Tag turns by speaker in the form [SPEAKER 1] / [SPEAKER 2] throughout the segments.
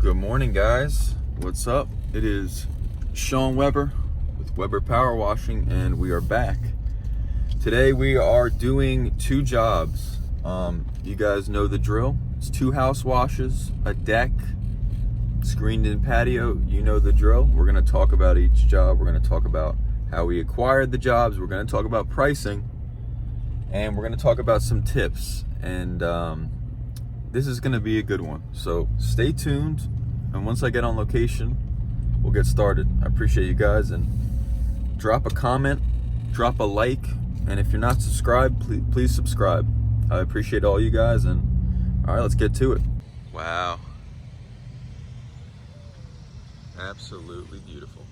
[SPEAKER 1] Good morning, guys. What's up? It is Sean Weber with Weber Power Washing, and we are back. Today we are doing two jobs. You guys know the drill. It's 2 house washes, a deck, screened in patio. You know the drill. We're going to talk about each job. We're going to talk about how we acquired the jobs. We're going to talk about pricing, and we're going to talk about some tips. And this is going to be a good one, so stay tuned, and once I get on location we'll get started. I appreciate you guys, and drop a comment, drop a like, and if you're not subscribed, please subscribe. I appreciate all you guys, and all right, let's get to it. Wow, absolutely beautiful.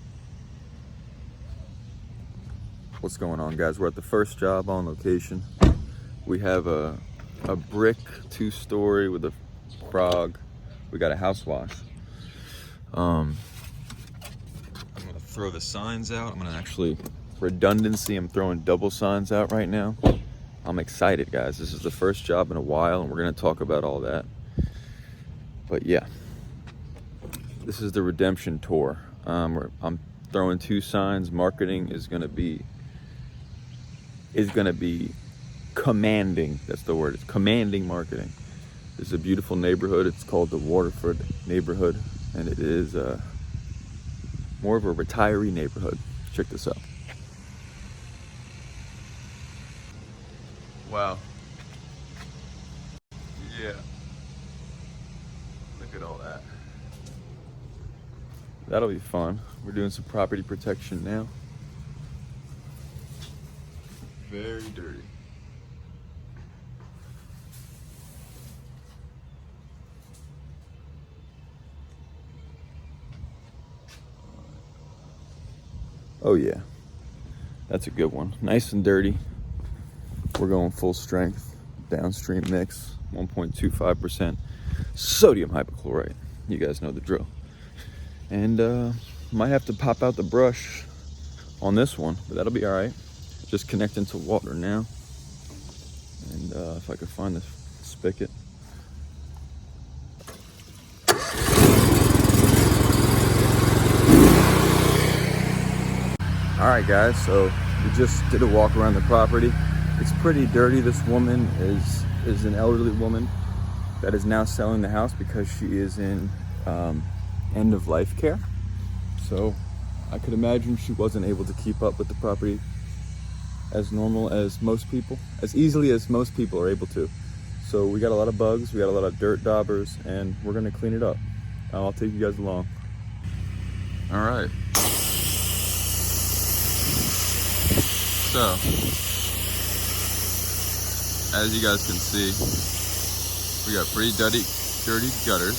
[SPEAKER 1] What's going on, guys? We're at the first job on location. We have a brick 2-story with a frog. We got a house wash. I'm gonna throw the signs out. I'm gonna actually, redundancy, I'm throwing double signs out right now. I'm excited, guys. This is the first job in a while, and we're gonna talk about all that. But yeah, this is the redemption tour. I'm throwing 2 signs. Marketing is gonna be commanding. That's the word. It's commanding marketing. This is a beautiful neighborhood. It's called the Waterford neighborhood, and it is more of a retiree neighborhood. Check this out. Wow. Yeah. Look at all that. That'll be fun. We're doing some property protection now. Very dirty. Oh yeah, that's a good one. Nice and dirty. We're going full strength, downstream mix, 1.25% sodium hypochlorite. You guys know the drill. And might have to pop out the brush on this one, but that'll be all right. Just connecting to water now. And if I could find this spigot. All right, guys, so we just did a walk around the property. It's pretty dirty. This woman is an elderly woman that is now selling the house because she is in end of life care. So I could imagine she wasn't able to keep up with the property as normal as most people, as easily as most people are able to. So we got a lot of bugs, we got a lot of dirt daubers, and we're gonna clean it up. I'll take you guys along. All right. So, as you guys can see, we got pretty dirty gutters.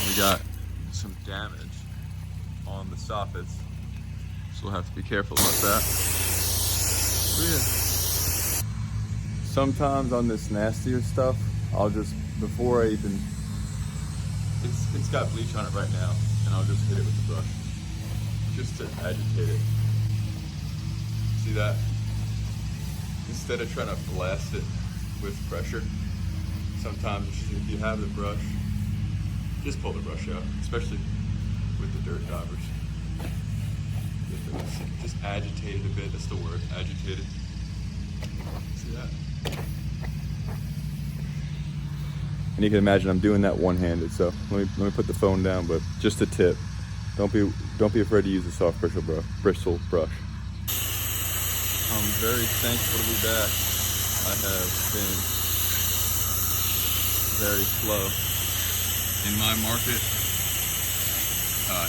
[SPEAKER 1] We got some damage on the soffits, so we'll have to be careful about that. Yeah. Sometimes on this nastier stuff, I'll just, before I even, it's got bleach on it right now, and I'll just hit it with the brush, just to agitate it. See that? Instead of trying to blast it with pressure, sometimes if you have the brush, just pull the brush out, especially with the dirt daubers. Just agitate it a bit. That's the word, agitate it. See that? And you can imagine I'm doing that one-handed, so let me put the phone down, but just a tip. Don't be afraid to use a soft bristle brush. I'm very thankful to be back. I have been very slow. In my market,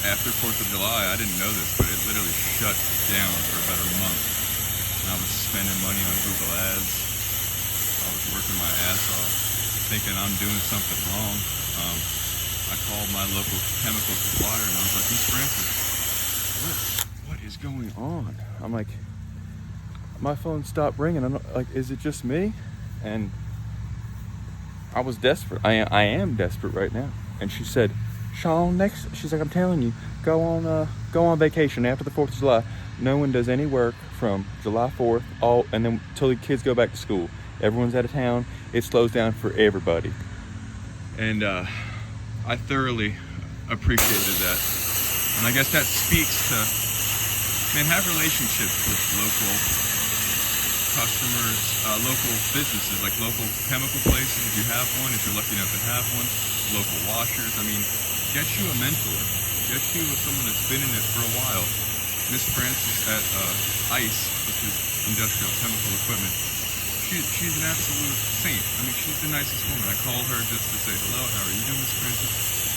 [SPEAKER 1] after 4th of July, I didn't know this, but it literally shut down for about a month. And I was spending money on Google Ads. I was working my ass off, thinking I'm doing something wrong. I called my local chemical supplier and I was like, Miss Francis, what is going on? I'm like, my phone stopped ringing. I'm like, is it just me? And I was desperate. I am desperate right now. And she said, Sean, she's like, I'm telling you, go on vacation after the 4th of July. No one does any work from July 4th and then till the kids go back to school. Everyone's out of town. It slows down for everybody. And I I thoroughly appreciated that. And I guess that speaks to, man, have relationships with local customers, local businesses, like local chemical places if you have one, if you're lucky enough to have one, local washers. I mean, get you a mentor. Get you someone that's been in it for a while. Miss Francis at ICE, which is Industrial Chemical Equipment, she's an absolute saint. I mean, she's the nicest woman. I call her just to say hello, how are you doing, Miss Francis?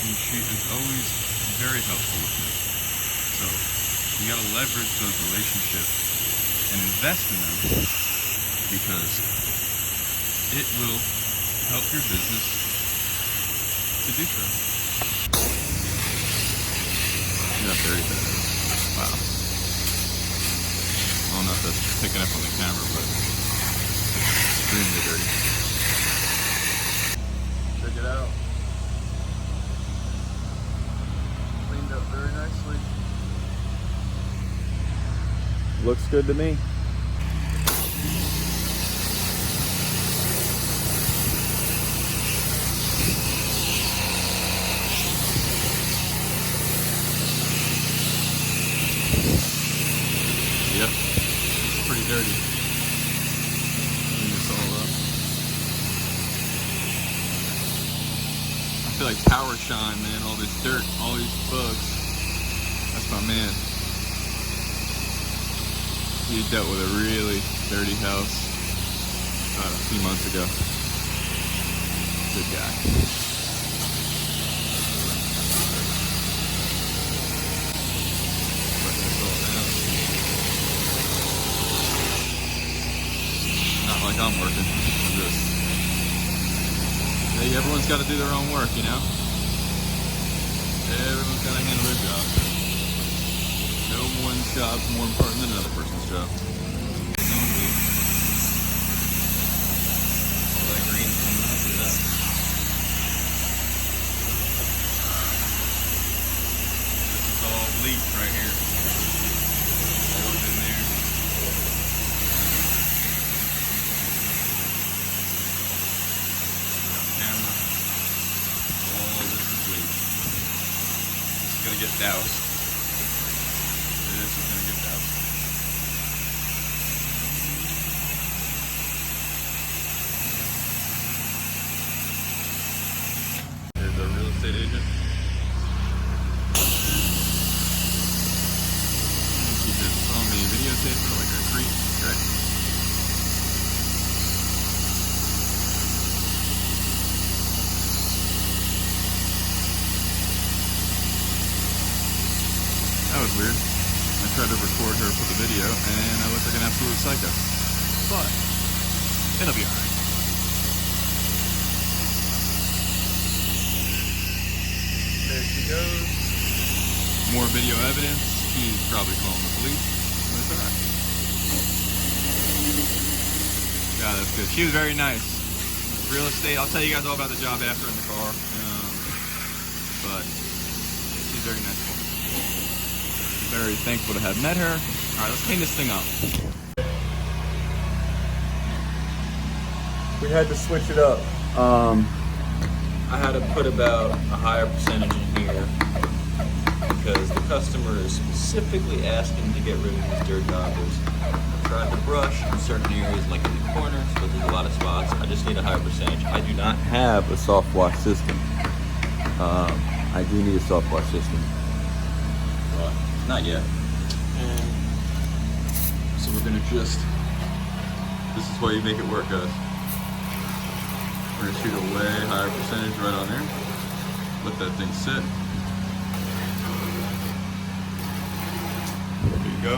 [SPEAKER 1] And she is always very helpful with me. So you gotta leverage those relationships and invest in them, because it will help your business to do so. See how dirty that is. Wow. I don't know if that's picking up on the camera, but it's extremely dirty. Check it out. Cleaned up very nicely. Looks good to me. Yep, it's pretty dirty. Clean this all up. I feel like Power Shine, man. All this dirt, all these bugs. That's my man. He dealt with a really dirty house about a few months ago. Good guy. Not like I'm working. I'm just, hey, everyone's got to do their own work, you know? Everyone's got to handle their job. No one's job's more important than another person's job. All that green's coming up, look at that. This is all bleach right here. All up in there. Camera. All this is bleach. It's gonna get doused. This is gonna get doused. Here's our real estate agent. She just saw me videotape her like a creep. Great. That was weird. I tried to record her for the video, and I look like an absolute psycho. But it'll be alright. There she goes. More video evidence. She's probably calling the police, but it's alright. God, that's good. She was very nice. Real estate. I'll tell you guys all about the job after in the car. But she's very nice woman. Very thankful to have met her. Alright, let's clean this thing up. We had to switch it up. I had to put about a higher percentage in here because the customer is specifically asking to get rid of these dirt goggles. I tried to brush in certain areas like in the corners, but there's a lot of spots. I just need a higher percentage. I do not have a soft wash system. I do need a soft wash system. But not yet. So we're gonna just, this is why you make it work, guys. We're gonna shoot a way higher percentage right on there. Let that thing sit. There you go.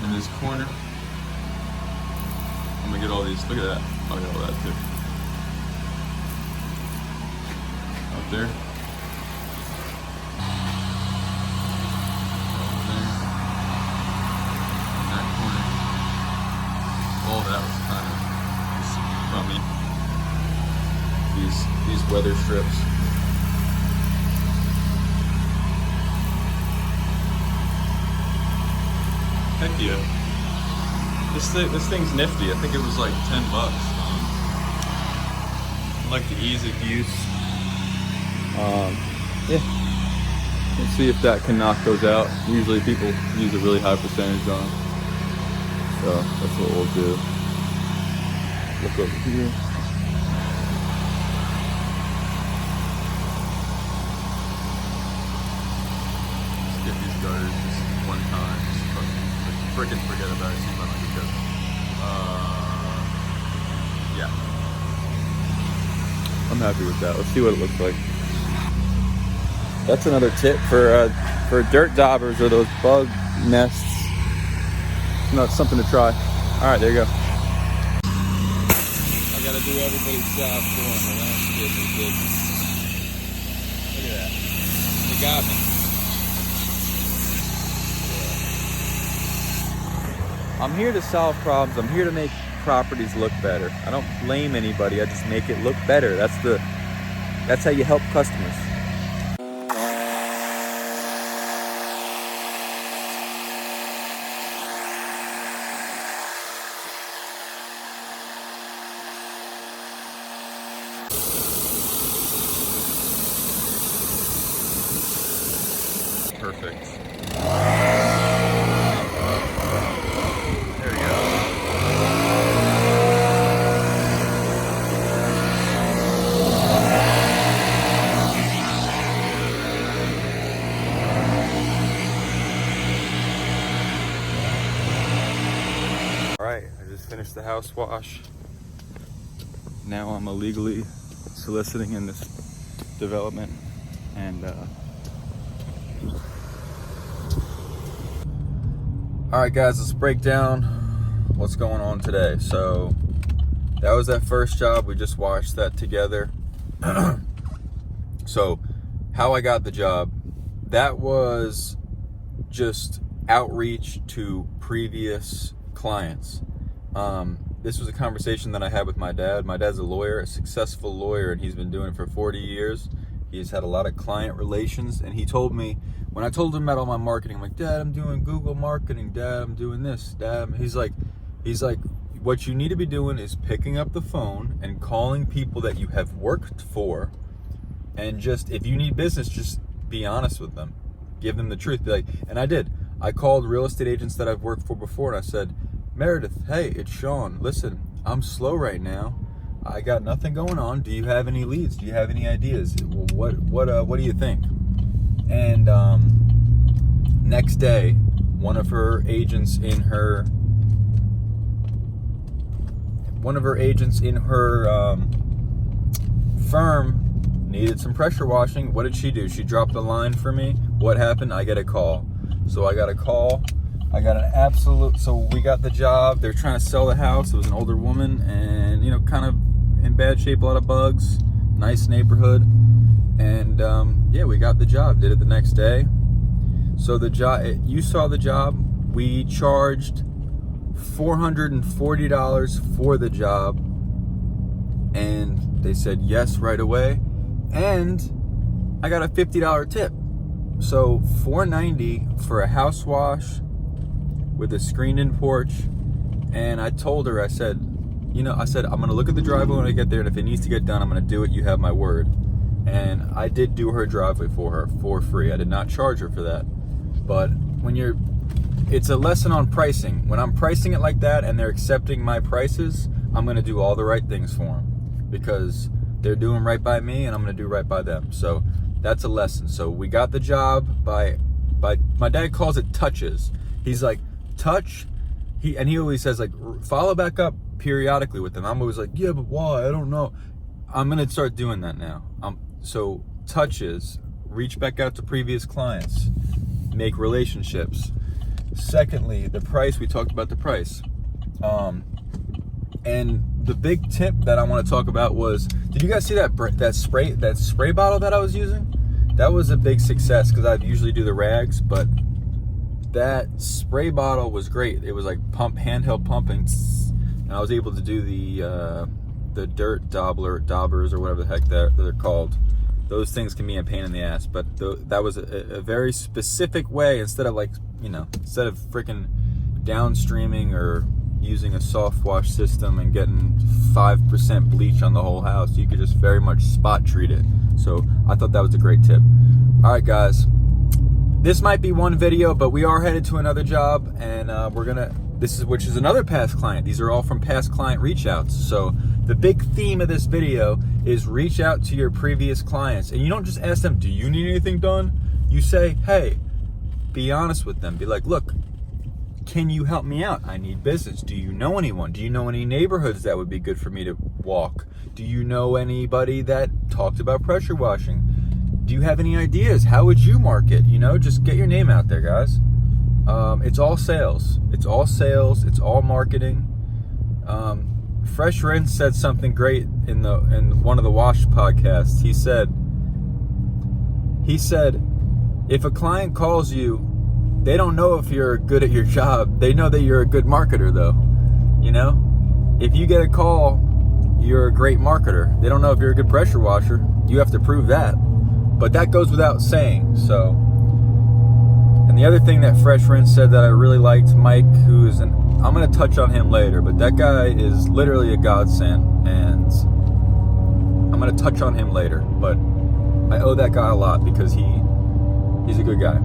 [SPEAKER 1] In this corner, I'm gonna get all these, look at that. I'll get all that too. Up there. All that was kind of just crummy. These weather strips. Heck yeah. This thing's nifty. I think it was like $10. I like the ease of use. Yeah, let's see if that can knock those out. Usually people use a really high percentage on them, so that's what we'll do. Look over here. Let's get these gutters just one time. Freaking forget about it. See if I don't get yeah. I'm happy with that. Let's see what it looks like. That's another tip for dirt daubers or those bug nests. It's not something to try. All right, there you go. I gotta do everybody's job for them. The landscape is big. Look at that. They got me. Yeah. I'm here to solve problems. I'm here to make properties look better. I don't blame anybody. I just make it look better. That's how you help customers. Perfect. There we go. All right, I just finished the house wash. Now I'm illegally soliciting in this development, and all right, guys, let's break down what's going on today. So that was that first job. We just watched that together. So how I got the job, that was just outreach to previous clients. This was a conversation that I had with my dad. My dad's a lawyer, a successful lawyer, and he's been doing it for 40 years. He's had a lot of client relations, and he told me, when I told him about all my marketing, I'm like, Dad, I'm doing Google marketing. Dad, I'm doing this. Dad, he's like, what you need to be doing is picking up the phone and calling people that you have worked for, and just, if you need business, just be honest with them. Give them the truth. Be like, and I did. I called real estate agents that I've worked for before, and I said, Meredith, hey, it's Sean. Listen, I'm slow right now. I got nothing going on. Do you have any leads? Do you have any ideas? What do you think? And next day, one of her agents in her firm needed some pressure washing. What did she do? She dropped a line for me. What happened? I get a call. So I got a call. I got an absolute, so we got the job. They're trying to sell the house. It was an older woman and, you know, kind of in bad shape, a lot of bugs, nice neighborhood. And yeah, we got the job, did it the next day. So the job, you saw the job, we charged $440 for the job. And they said yes right away. And I got a $50 tip. So $490 for a house wash with a screened-in porch. And I told her, I said, I'm gonna look at the driveway when I get there, and if it needs to get done, I'm gonna do it. You have my word. And I did do her driveway for her for free. I did not charge her for that. But it's a lesson on pricing. When I'm pricing it like that and they're accepting my prices, I'm gonna do all the right things for them, because they're doing right by me and I'm gonna do right by them. So that's a lesson. So we got the job by my dad calls it touches. He's like, touch, he always says, like, follow back up periodically with them. I'm always like, yeah, but why? I don't know. I'm gonna start doing that now. So touches, reach back out to previous clients, make relationships. Secondly, the price, we talked about the price. And the big tip that I want to talk about was, did you guys see that spray bottle that I was using? That was a big success, because I usually do the rags, but that spray bottle was great. It was like handheld pumping, and I was able to do the dirt daubers or whatever the heck they're called. Those things can be a pain in the ass, but that was a very specific way, instead of freaking downstreaming or using a soft wash system and getting 5% bleach on the whole house. You could just very much spot treat it. So I thought that was a great tip. All right, guys, this might be one video, but we are headed to another job, and which is another past client. These are all from past client reach outs. So the big theme of this video is reach out to your previous clients, and you don't just ask them, do you need anything done? You say, hey, be honest with them. Be like, look, can you help me out? I need business. Do you know anyone? Do you know any neighborhoods that would be good for me to walk? Do you know anybody that talked about pressure washing? Do you have any ideas? How would you market? Just get your name out there, guys. It's all sales. It's all sales. It's all marketing. Fresh Rinse said something great in one of the Wash podcasts. He said, if a client calls you, they don't know if you're good at your job. They know that you're a good marketer, though. If you get a call, you're a great marketer. They don't know if you're a good pressure washer. You have to prove that. But that goes without saying. So, and the other thing that Fresh Rinse said that I really liked, Mike, I'm going to touch on him later, but that guy is literally a godsend, and I'm going to touch on him later. But I owe that guy a lot because he's a good guy.